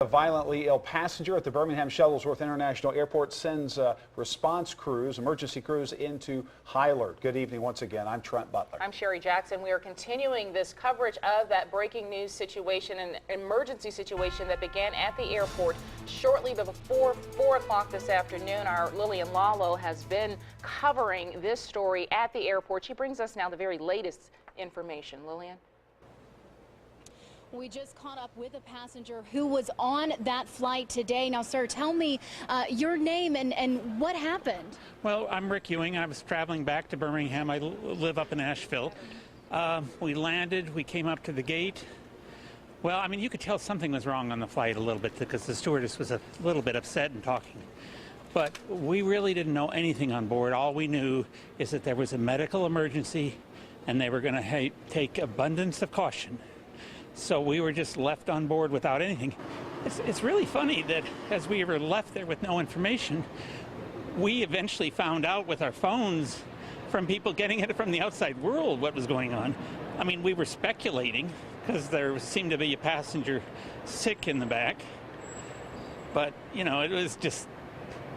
A violently ill passenger at the Birmingham Shuttlesworth International Airport sends response crews, emergency crews, into high alert. Good evening once again. I'm Trent Butler. I'm Sherry Jackson. We are continuing this coverage of that breaking news situation, an emergency situation that began at the airport shortly before 4 o'clock this afternoon. Our Lillian Lalo has been covering this story at the airport. She brings us now the very latest information. Lillian? We just caught up with a passenger who was on that flight today. Now, sir, tell me your name and what happened. Well, I'm Rick Ewing. I was traveling back to Birmingham. I live up in Asheville. We landed. We came up to the gate. Well, I mean, you could tell something was wrong on the flight a little bit because the stewardess was a little bit upset and talking. But we really didn't know anything on board. All we knew is that there was a medical emergency and they were going to take abundance of caution. So we were just left on board without anything. It's really funny that as we were left there with no information, we eventually found out with our phones from people getting it from the outside world what was going on. I mean, we were speculating because there seemed to be a passenger sick in the back. But, you know, it was just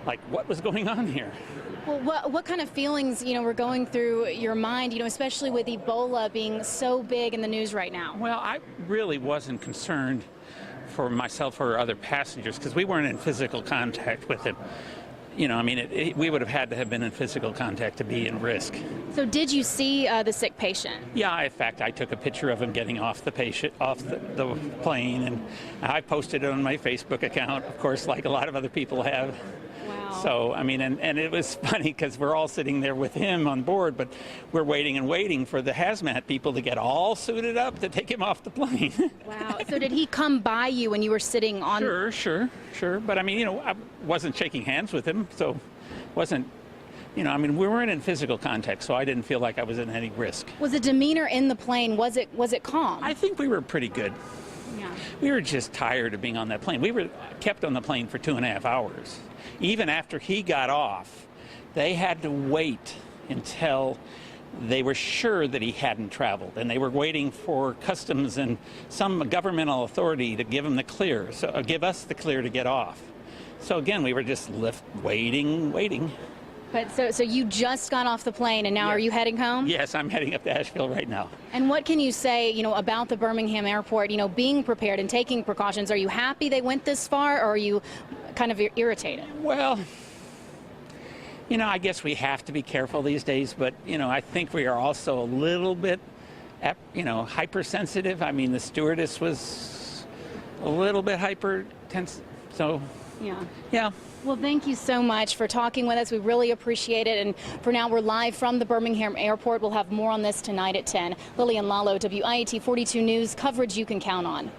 like, what was going on here? Well, what kind of feelings, were going through your mind, especially with Ebola being so big in the news right now? Well, I really wasn't concerned for myself or other passengers because we weren't in physical contact with him. I mean, we would have had to have been in physical contact to be in risk. So did you see the sick patient? Yeah, in fact, I took a picture of him getting off the plane, and I posted it on my Facebook account, of course, like a lot of other people have. Wow. So, I mean, and it was funny because we're all sitting there with him on board, but we're waiting and waiting for the hazmat people to get all suited up to take him off the plane. Wow. So did he come by you when you were sitting on? Sure. But I mean, I wasn't shaking hands with him, so wasn't, I mean, we weren't in physical contact, so I didn't feel like I was in any risk. Was the demeanor in the plane, was it calm? I think we were pretty good. Yeah. We were just tired of being on that plane. We were kept on the plane for 2.5 hours. Even after he got off, they had to wait until they were sure that he hadn't traveled, and they were waiting for customs and some governmental authority to give him the clear, so give us the clear to get off. So again, we were just left waiting. But so you just got off the plane, and now Yes. Are you heading home? Yes, I'm heading up to Asheville right now. And what can you say, about the Birmingham airport, being prepared and taking precautions? Are you happy they went this far, or are you kind of irritated? Well, I guess we have to be careful these days, but, I think we are also a little bit, hypersensitive. I mean, the stewardess was a little bit hypertense, so. Yeah. Well, thank you so much for talking with us. We really appreciate it. And for now, we're live from the Birmingham airport. We'll have more on this tonight at 10. Lillian Lalo, WIAT 42 News, coverage you can count on.